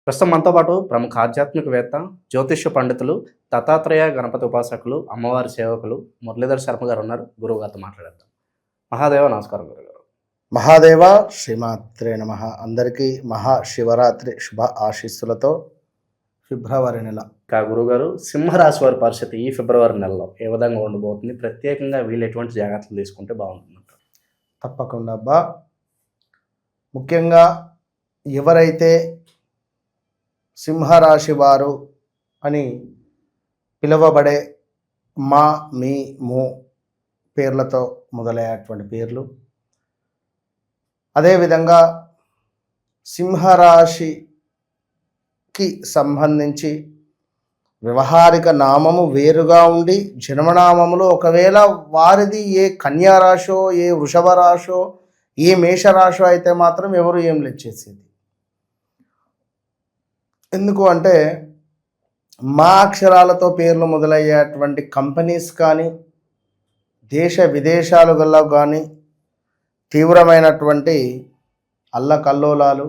ప్రస్తుతం మనతో పాటు ప్రముఖ ఆధ్యాత్మికవేత్త, జ్యోతిష్య పండితులు, దత్తాత్రేయ గణపతి ఉపాసకులు, అమ్మవారి సేవకులు మురళీధర్ శర్మ గారు ఉన్నారు. గురువు గారితో మాట్లాడేద్దాం. మహాదేవ నమస్కారం గురుగారు. మహాదేవ శ్రీమాత్రే నమః. అందరికీ మహాశివరాత్రి శుభ ఆశీస్సులతో ఫిబ్రవరి నెల గురుగారు, సింహరాశి వారి పరిస్థితి ఈ ఫిబ్రవరి నెలలో ఏ విధంగా ఉండబోతుంది? ప్రత్యేకంగా వీళ్ళు ఎటువంటి జాగ్రత్తలు తీసుకుంటే బాగుంటుందంటారు? తప్పకుండా అబ్బా. ముఖ్యంగా ఎవరైతే సింహరాశి వారు అని పిలువబడే మా, మీ, ము పేర్లతో మొదలయ్యేటువంటి పేర్లు, అదేవిధంగా సింహరాశికి సంబంధించి వ్యవహారిక నామము వేరుగా ఉండి జన్మనామములో ఒకవేళ వారిది ఏ కన్యారాశో, ఏ వృషభ రాశో, ఏ మేషరాశో అయితే మాత్రం ఎవరు ఏం లెచ్చేసేది. ఎందుకు అంటే మా అక్షరాలతో పేర్లు మొదలయ్యేటువంటి కంపెనీస్ కానీ, దేశ విదేశాలలో కానీ తీవ్రమైనటువంటి అల్లకల్లోలాలు,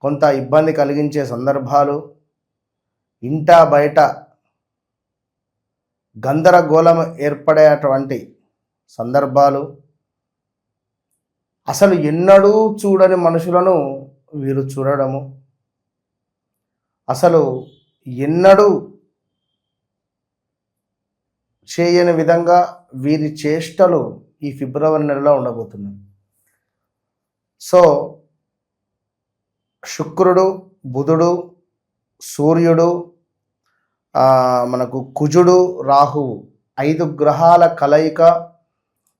కొంత ఇబ్బంది కలిగించే సందర్భాలు, ఇంటా బయట గందరగోళం ఏర్పడేటువంటి సందర్భాలు, అసలు ఎన్నడూ చూడని మనుషులను వీరు చూడడము, అసలు ఎన్నడూ చేయని విధంగా వీరి చేష్టలు ఈ ఫిబ్రవరి నెలలో ఉండబోతున్నాయి. సో శుక్రుడు, బుధుడు, సూర్యుడు, మనకు కుజుడు, రాహువు 5 గ్రహాల కలయిక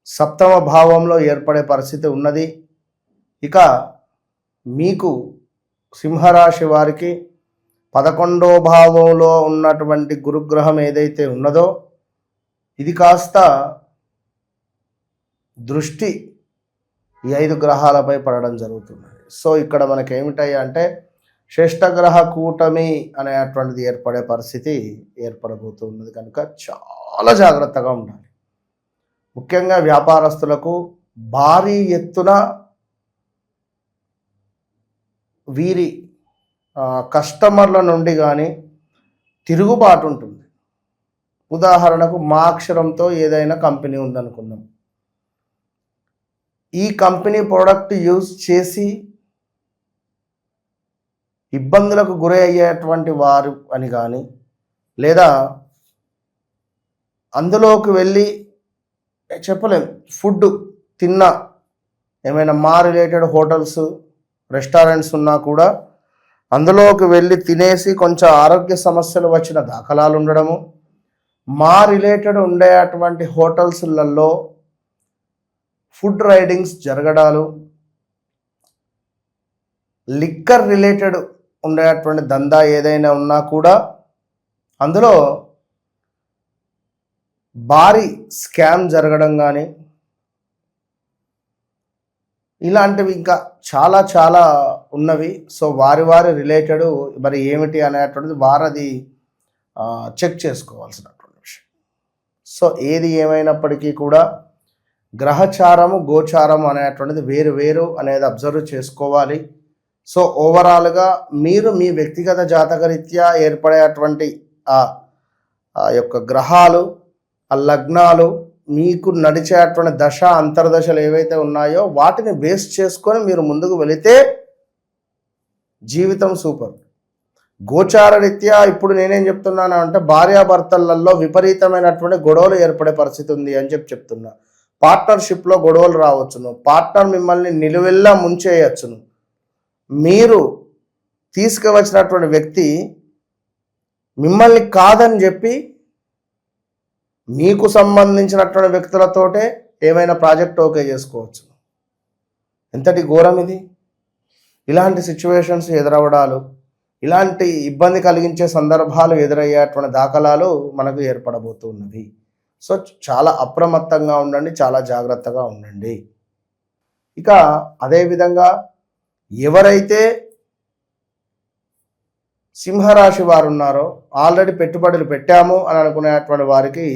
సప్తమ భావంలో ఏర్పడే పరిస్థితి ఉన్నది. ఇక మీకు సింహరాశి వారికి 11వ భావంలో ఉన్నటువంటి గురుగ్రహం ఏదైతే ఉన్నదో ఇది కాస్త దృష్టి ఈ 5 గ్రహాలపై పడడం జరుగుతున్నది. సో ఇక్కడ మనకేమిటాయి అంటే శ్రేష్టగ్రహ కూటమి అనేటువంటిది ఏర్పడే పరిస్థితి ఏర్పడబోతున్నది. కనుక చాలా జాగ్రత్తగా ఉండాలి. ముఖ్యంగా వ్యాపారస్తులకు భారీ ఎత్తున వీరి కస్టమర్ల నుండి కానీ తిరుగుబాటు ఉంటుంది. ఉదాహరణకు మా అక్షరంతో ఏదైనా కంపెనీ ఉందనుకుందాం. ఈ కంపెనీ ప్రోడక్ట్ యూజ్ చేసి ఇబ్బందులకు గురి అయ్యేటువంటి వారు అని కానీ, లేదా అందులోకి వెళ్ళి చెప్పలేం ఫుడ్ తిన్నా, ఏమైనా మా రిలేటెడ్ హోటల్స్, రెస్టారెంట్స్ ఉన్నా కూడా అందులోకి వెళ్ళి తినేసి కొంచెం ఆరోగ్య సమస్యలు వచ్చిన దాఖలాలు ఉండడము, మా రిలేటెడ్ ఉండేటువంటి హోటల్స్లలో ఫుడ్ రైడింగ్స్ జరగడాలు, లిక్కర్ రిలేటెడ్ ఉండేటువంటి దందా ఏదైనా ఉన్నా కూడా అందులో భారీ స్కామ్ జరగడం కానీ, ఇలాంటివి ఇంకా చాలా చాలా ఉన్నవి. సో వారి రిలేటెడ్ మరి ఏమిటి అనేటువంటిది వారది చెక్ చేసుకోవాల్సినటువంటి విషయం. సో ఏది ఏమైనప్పటికీ కూడా గ్రహచారము, గోచారము అనేటువంటిది వేరు అనేది అబ్జర్వ్ చేసుకోవాలి. సో ఓవరాల్గా మీరు మీ వ్యక్తిగత జాతకరీత్యా ఏర్పడేటువంటి ఆ యొక్క గ్రహాలు, ఆ లగ్నాలు, మీకు నడిచేటువంటి దశ అంతర్దశలు ఏవైతే ఉన్నాయో వాటిని బేస్ చేసుకొని మీరు ముందుకు వెళితే జీవితం సూపర్. గోచార రీత్యా ఇప్పుడు నేనేం చెప్తున్నాను అంటే భార్యాభర్తలలో విపరీతమైనటువంటి గొడవలు ఏర్పడే పరిస్థితి ఉంది అని చెప్తున్నా. పార్ట్నర్షిప్లో గొడవలు రావచ్చును, పార్ట్నర్ మిమ్మల్ని నిలువెల్లా ముంచేయచ్చును, మీరు తీసుకువచ్చినటువంటి వ్యక్తి మిమ్మల్ని కాదని చెప్పి మీకు సంబంధించినటువంటి వ్యక్తులతోటే ఏమైనా ప్రాజెక్ట్ ఓకే చేసుకోవచ్చు. ఎంతటి ఘోరం ఇది! ఇలాంటి సిచ్యువేషన్స్ ఎదురవడాలు, ఇలాంటి ఇబ్బంది కలిగించే సందర్భాలు ఎదురయ్యేటువంటి దాఖలాలు మనకు ఏర్పడబోతున్నవి. సో చాలా అప్రమత్తంగా ఉండండి, చాలా జాగ్రత్తగా ఉండండి. ఇక అదేవిధంగా ఎవరైతే సింహరాశి వారు ఉన్నారో ఆల్రెడీ పెట్టుబడులు పెట్టాము అని అనుకునేటువంటి వారికి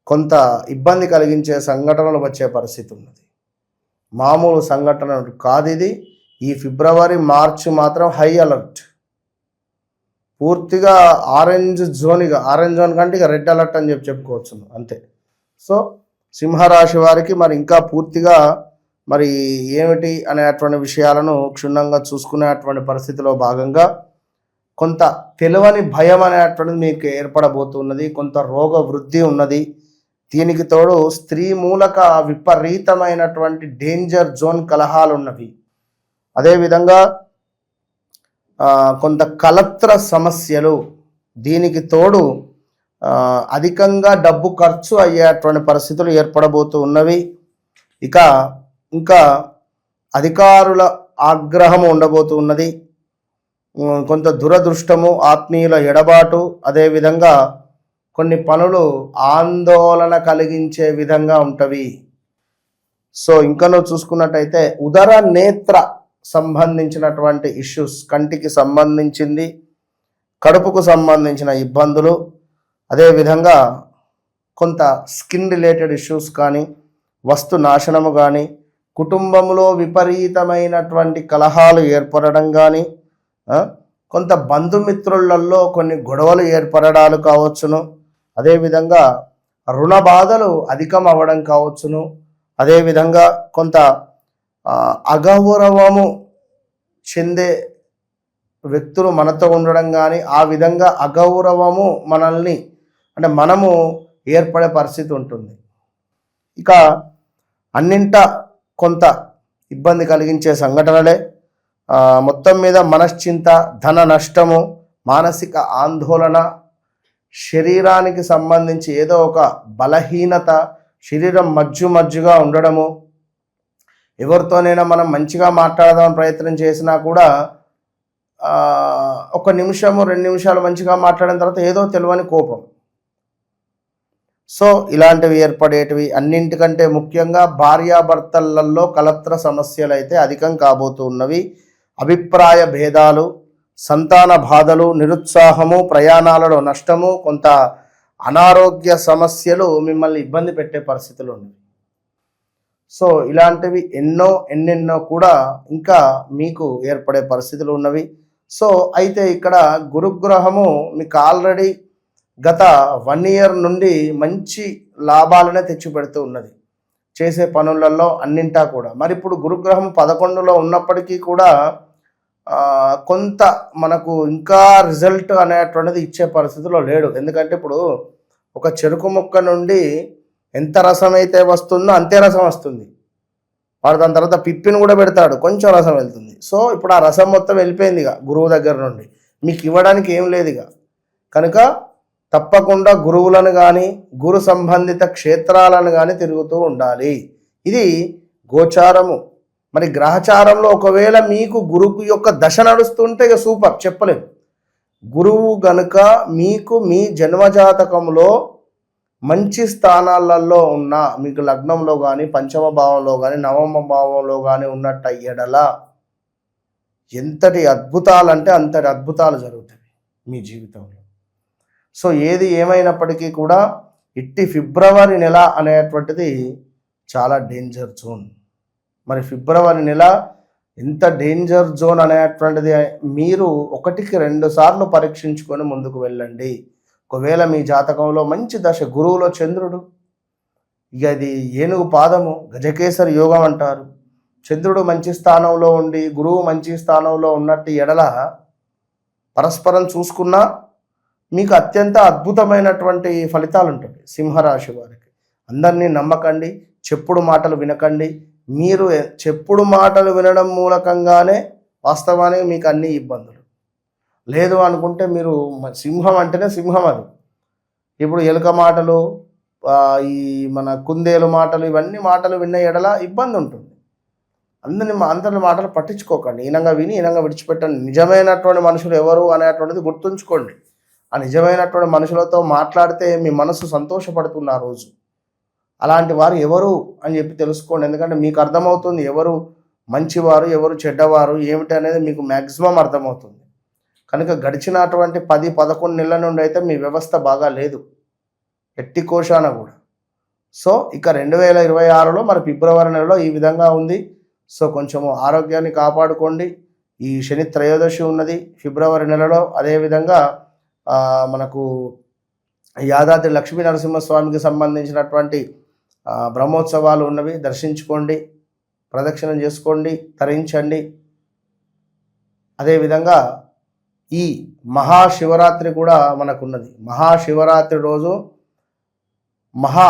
కొంత ఇబ్బంది కలిగించే సంఘటనలు వచ్చే పరిస్థితి ఉన్నది. మామూలు సంఘటన కాదు ఇది. ఈ ఫిబ్రవరి, మార్చి మాత్రం హై అలర్ట్. పూర్తిగా ఆరెంజ్ జోన్, ఇక ఆరెంజ్ జోన్ కంటే ఇక రెడ్ అలర్ట్ అని చెప్పుకోవచ్చు అంతే. సో సింహరాశి వారికి మరి ఇంకా పూర్తిగా మరి ఏమిటి అనేటువంటి విషయాలను క్షుణ్ణంగా చూసుకునేటువంటి పరిస్థితిలో భాగంగా కొంత తెలియని భయం అనేటువంటిది మీకు ఏర్పడబోతున్నది, కొంత రోగ వృద్ధి ఉన్నది. దీనికి తోడు స్త్రీ మూలక విపరీతమైనటువంటి డేంజర్ జోన్ కలహాలు ఉన్నవి. అదేవిధంగా కొంత కలత్ర సమస్యలు, దీనికి తోడు అధికంగా డబ్బు ఖర్చు అయ్యేటువంటి పరిస్థితులు ఏర్పడబోతూ ఉన్నవి. ఇంకా అధికారుల ఆగ్రహం ఉండబోతూ ఉన్నది. కొంత దురదృష్టము, ఆత్మీయుల ఎడబాటు, అదేవిధంగా కొన్ని పనులు ఆందోళన కలిగించే విధంగా ఉంటవి. సో ఇంకా చూసుకున్నట్టయితే ఉదర నేత్ర సంబంధించినటువంటి ఇష్యూస్, కంటికి సంబంధించింది, కడుపుకు సంబంధించిన ఇబ్బందులు, అదేవిధంగా కొంత స్కిన్ రిలేటెడ్ ఇష్యూస్ కానీ, వస్తు నాశనము కానీ, కుటుంబంలో విపరీతమైనటువంటి కలహాలు ఏర్పడడం కానీ, కొంత బంధుమిత్రులలో కొన్ని గొడవలు ఏర్పడడాలు కావచ్చును, అదేవిధంగా రుణ బాధలు అధికం అవ్వడం కావచ్చును, అదేవిధంగా కొంత అగౌరవము చెందే వ్యక్తులు మనతో ఉండడం కానీ, ఆ విధంగా అగౌరవము మనము ఏర్పడే పరిస్థితి ఉంటుంది. ఇక అన్నింట కొంత ఇబ్బంది కలిగించే సంఘటనలే. మొత్తం మీద మనశ్చింత, ధన నష్టము, మానసిక ఆందోళన, శరీరానికి సంబంధించి ఏదో ఒక బలహీనత, శరీరం మజ్జుగా ఉండడము, ఎవరితోనైనా మనం మంచిగా మాట్లాడదామని ప్రయత్నం చేసినా కూడా 1 నిమిషము 2 నిమిషాలు మంచిగా మాట్లాడిన తర్వాత ఏదో తెలియని కోపం. సో ఇలాంటివి ఏర్పడేటివి. అన్నింటికంటే ముఖ్యంగా భార్యాభర్తలలో కలత్ర సమస్యలు అయితే అధికం కాబోతూ ఉన్నవి. అభిప్రాయ భేదాలు, సంతాన బాధలు, నిరుత్సాహము, ప్రయాణాలలో నష్టము, కొంత అనారోగ్య సమస్యలు మిమ్మల్ని ఇబ్బంది పెట్టే పరిస్థితులు ఉన్నాయి. సో ఇలాంటివి ఎన్నెన్నో కూడా ఇంకా మీకు ఏర్పడే పరిస్థితులు ఉన్నవి. సో అయితే ఇక్కడ గురుగ్రహము మీకు ఆల్రెడీ గత 1 ఇయర్ నుండి మంచి లాభాలనే తెచ్చిపెడుతూ ఉన్నది చేసే పనులలో అన్నింటా కూడా. మరి ఇప్పుడు గురుగ్రహం 11లో ఉన్నప్పటికీ కూడా కొంత మనకు ఇంకా రిజల్ట్ అనేటువంటిది ఇచ్చే పరిస్థితిలో లేడు. ఎందుకంటే ఇప్పుడు ఒక చెరుకు ముక్క నుండి ఎంత రసం అయితే వస్తుందో అంతే రసం వస్తుంది. వాడు దాని తర్వాత పిప్పిని కూడా పెడతాడు, కొంచెం రసం వెళ్తుంది. సో ఇప్పుడు ఆ రసం మొత్తం వెళ్ళిపోయింది ఇక గురువు దగ్గర నుండి, మీకు ఇవ్వడానికి ఏం లేదు ఇక. కనుక తప్పకుండా గురువులను కానీ, గురు సంబంధిత క్షేత్రాలను కానీ తిరుగుతూ ఉండాలి. ఇది గోచారము. మరి గ్రహచారంలో ఒకవేళ మీకు గురువు యొక్క దశ నడుస్తుంటే ఇక సూపర్, చెప్పలేము. గురువు గనుక మీకు మీ జన్మజాతకంలో మంచి స్థానాలలో ఉన్న, మీకు లగ్నంలో కానీ, పంచమ భావంలో కానీ, నవమ భావంలో కానీ ఉన్నట్ట ఎడల ఎంతటి అద్భుతాలంటే అంతటి అద్భుతాలు జరుగుతాయి మీ జీవితంలో. సో ఏది ఏమైనప్పటికీ కూడా ఇట్టి ఫిబ్రవరి నెల అనేటువంటిది చాలా డేంజర్ జోన్. మరి ఫిబ్రవరి నెల ఎంత డేంజర్ జోన్ అనేటువంటిది మీరు 1కి 2 సార్లు పరీక్షించుకొని ముందుకు వెళ్ళండి. ఒకవేళ మీ జాతకంలో మంచి దశ, గురువులో చంద్రుడు, ఇక అది ఏనుగు పాదము, గజకేసరి యోగం అంటారు. చంద్రుడు మంచి స్థానంలో ఉండి గురువు మంచి స్థానంలో ఉన్నట్టు ఎడల పరస్పరం చూసుకున్నా మీకు అత్యంత అద్భుతమైనటువంటి ఫలితాలు ఉంటాయి సింహరాశి వారికి. అందరినీ నమ్మకండి, చెప్పుడు మాటలు వినకండి. మీరు చెప్పుడు మాటలు వినడం మూలకంగానే వాస్తవానికి మీకు అన్ని ఇబ్బందులు. లేదు అనుకుంటే మీరు సింహం అంటేనే సింహం అది. ఇప్పుడు ఎలుక మాటలు, ఈ మన కుందేలు మాటలు, ఇవన్నీ మాటలు విన్న ఎడల ఇబ్బంది ఉంటుంది. అందరి మాటలు పట్టించుకోకండి, ఈనంగా విని ఈనంగా విడిచిపెట్టండి. నిజమైనటువంటి మనుషులు ఎవరు అనేటువంటిది గుర్తుంచుకోండి. ఆ నిజమైనటువంటి మనుషులతో మాట్లాడితే మీ మనసు సంతోషపడుతుంది ఆ రోజు. అలాంటి వారు ఎవరు అని చెప్పి తెలుసుకోండి. ఎందుకంటే మీకు అర్థమవుతుంది ఎవరు మంచివారు, ఎవరు చెడ్డవారు ఏమిటి అనేది మీకు మ్యాక్సిమం అర్థమవుతుంది. కనుక గడిచినటువంటి 10-11 నెలల నుండి అయితే మీ వ్యవస్థ బాగా లేదు, ఎట్టి కోశాన కూడా. సో ఇక 2026లో మరి ఫిబ్రవరి నెలలో ఈ విధంగా ఉంది. సో కొంచెము ఆరోగ్యాన్ని కాపాడుకోండి. ఈ శని త్రయోదశి ఉన్నది ఫిబ్రవరి నెలలో. అదేవిధంగా మనకు యాదాద్రి లక్ష్మీ నరసింహస్వామికి సంబంధించినటువంటి బ్రహ్మోత్సవాలు ఉన్నవి. దర్శించుకోండి, ప్రదక్షిణం చేసుకోండి, తరించండి. అదేవిధంగా ఈ మహాశివరాత్రి కూడా మనకున్నది. మహాశివరాత్రి రోజు మహా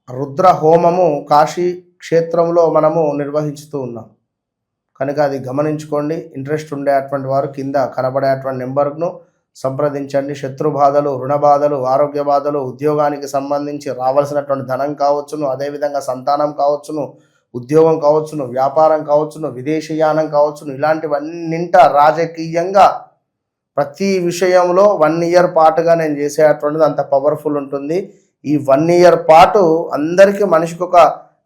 రుద్ర హోమము కాశీ క్షేత్రంలో మనము నిర్వహిస్తూ ఉన్నాం కనుక అది గమనించుకోండి. ఇంట్రెస్ట్ ఉండేటువంటి వారు కింద కనబడేటువంటి నెంబర్ను సంప్రదించండి. శత్రు బాధలు, రుణ బాధలు, ఆరోగ్య బాధలు, ఉద్యోగానికి సంబంధించి రావాల్సినటువంటి ధనం కావచ్చును, అదేవిధంగా సంతానం కావచ్చును, ఉద్యోగం కావచ్చును, వ్యాపారం కావచ్చును, విదేశీయానం కావచ్చును, ఇలాంటివన్నింట రాజకీయంగా ప్రతి విషయంలో 1 ఇయర్ పాటుగా నేను చేసేటువంటిది అంత పవర్ఫుల్ ఉంటుంది. ఈ 1 ఇయర్ పాటు అందరికీ మనిషికి ఒక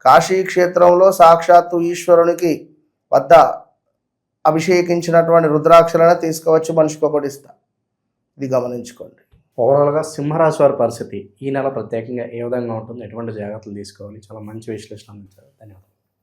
కాశీ క్షేత్రంలో సాక్షాత్తు ఈశ్వరునికి వద్ద అభిషేకించినటువంటి రుద్రాక్షలను తీసుకువచ్చి మనిషికి ఒకటి ఇస్తా. ఇది గమనించుకోండి. ఓవరాల్గా సింహరాశి వారి పరిస్థితి ఈ నెల ప్రత్యేకంగా ఏ విధంగా ఉంటుంది, ఎటువంటి జాగ్రత్తలు తీసుకోవాలి, చాలా మంచి విశ్లేషణ అందించారు. ధన్యవాదాలు.